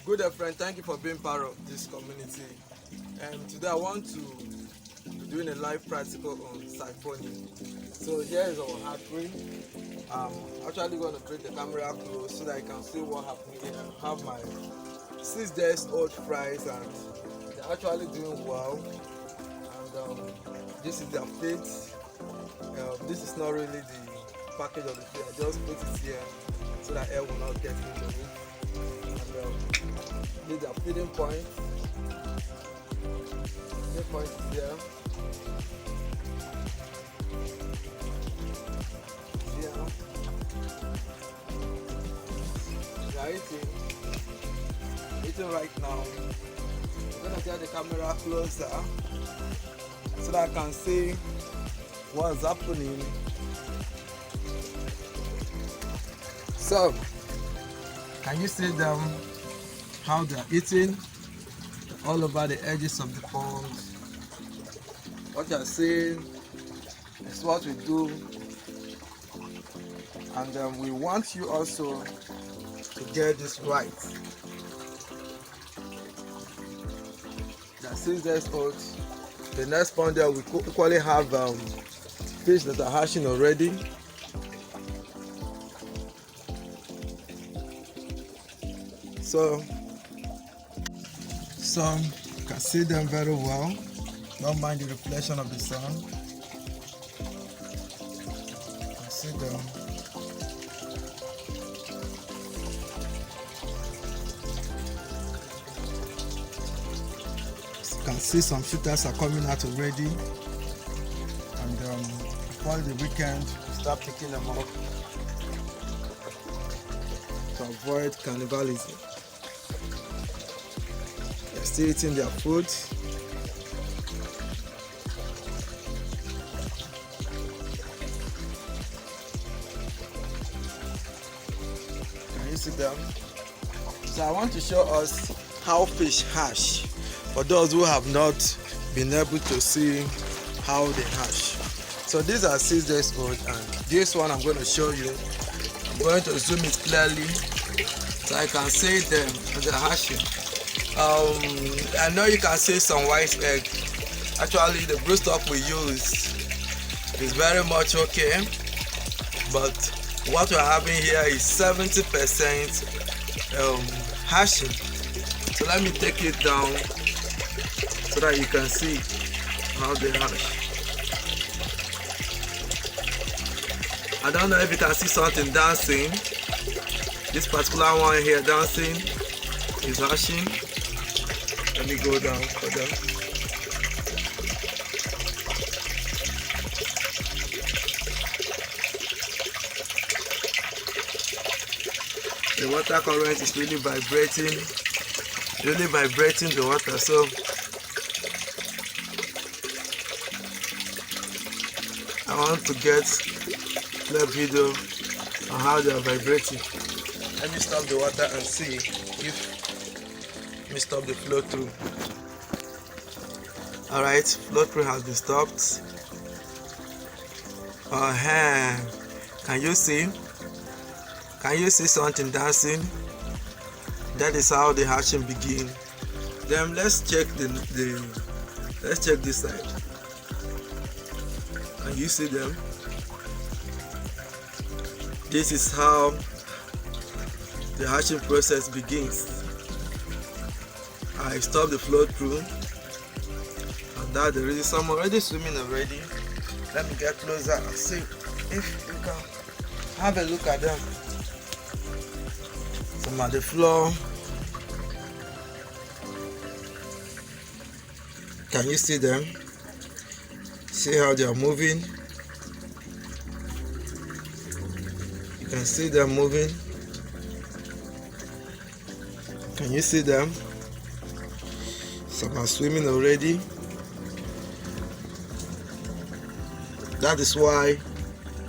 Good day, friend. Thank you for being part of this community. And today I want to be doing a live practical on siphoning. So here is our hatchery. I'm actually going to bring the camera close so that you can see what happened here. I have my 6 days old fries and they're actually doing well. And this is their feed. This is not really the package of the feed. I just put it here so that air will not get into it. And these are feeding points. Feeding point is here. Here. They are eating right now. I'm gonna get the camera closer so that I can see what's happening. So, can you see them how they're eating all over the edges of the pond? What you're seeing is what we do, and we want you also to get this right. They're 6 days old. The next pond there we equally have fish that are hatching already. So some you can see them very well. Don't mind the reflection of the sun. You can see them. You can see some shooters are coming out already. And before the weekend, we start picking them up to avoid cannibalism. They're still eating their food. Can you see them? So I want to show us how fish hatch for those who have not been able to see how they hatch. So these are 6 days old, and this one I'm going to show you. I'm going to zoom it clearly so I can see them as they're hatching. I know you can see some white egg. Actually, the broodstock we use is very much okay, but what we're having here is 70% hatching. So let me take it down so that you can see how they hatch. I don't know if you can see something dancing. This particular one here dancing is hatching. Let me go down further. The water current is really vibrating the water. So I want to get clear video on how they are vibrating. Let me stop the water and see if let me stop the flow through. Alright, flow through has been stopped. Can you see? Can you see something dancing? That is how the hatching begin. Then let's check let's check this side. Can you see them? This is how the hatching process begins. I stop the flow through, and that's the reason some already swimming already. Let me get closer and see if you can have a look at them. Some at the floor. Can you see them? See how they are moving? You can see them moving. Can you see them? Some are swimming already. That is why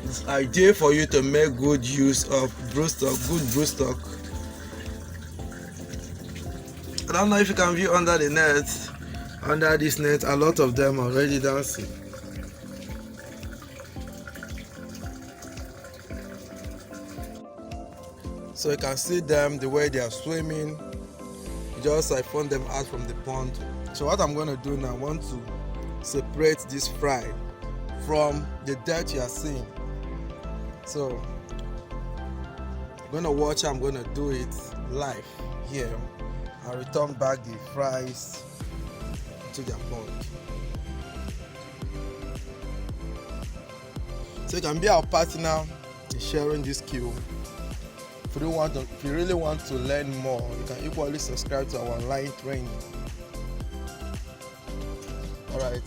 it's ideal for you to make good use of broodstock, good broodstock. I don't know if you can view under the net. Under this net, a lot of them are already dancing. So you can see them the way they are swimming. just siphon them out from the pond. So what I'm going to do now, I want to separate this fry from the dirt you are seeing. So I'm going to watch how I'm going to do it live here. I'll return back the fries to their pond. So you can be our partner in sharing this skill. If you really want to learn more, you can equally subscribe to our online training. Alright,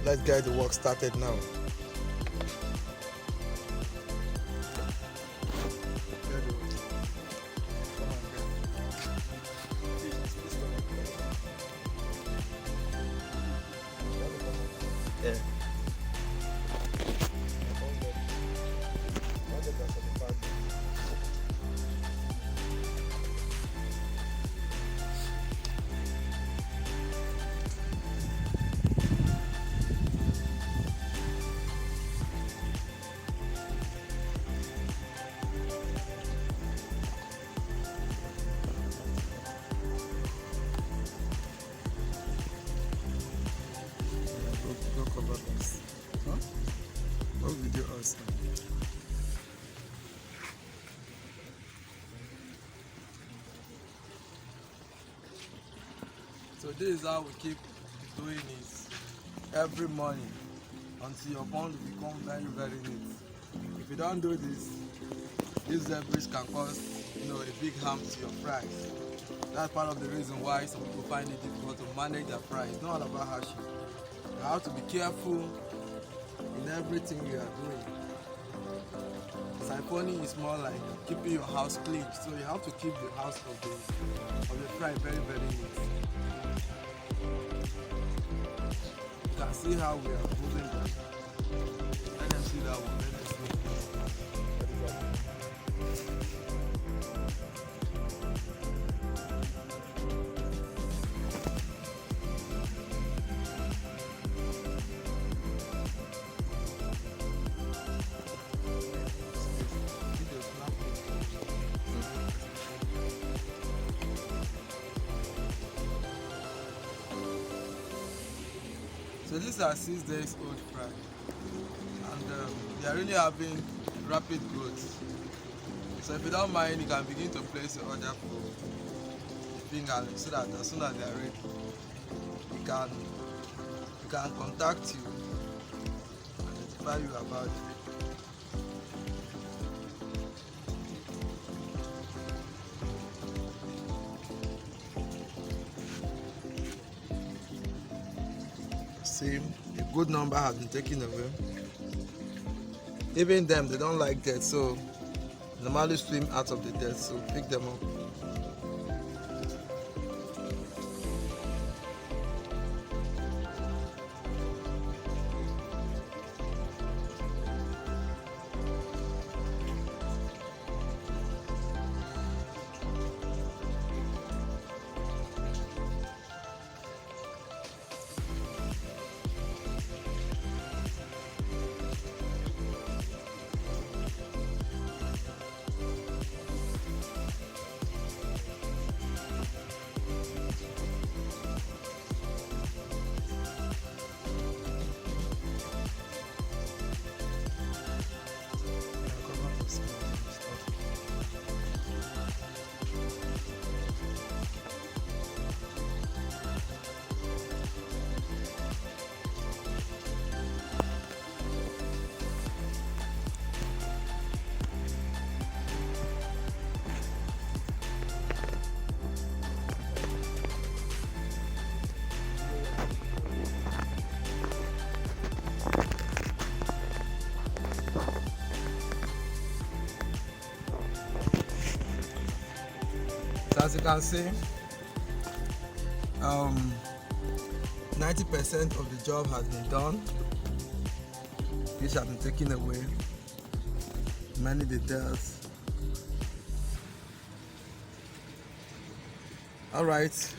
let's get the work started now. Yeah. Go cover us. Huh? What video us now? So this is how we keep doing it every morning until your pond will become very, very neat. If you don't do this, these zebras can cause a big harm to your fries. That's part of the reason why some people find it difficult to manage their fries. It's not all about hashing. You have to be careful in everything you are doing. Siphonning is more like keeping your house clean, so you have to keep the house of the fry very, very neat. You can see how we are moving them. Let them see that one. Let them see. So these are 6 days old fry, and they are really having rapid growth. So if you don't mind, you can begin to place your order for finger so that as soon as they are ready, we can contact you and notify you about it. See, a good number has been taken away. Even them, they don't like dirt, so normally swim out of the dirt, so pick them up. So as you can see, 90% of the job has been done. Fish have been taken away, many details. Alright,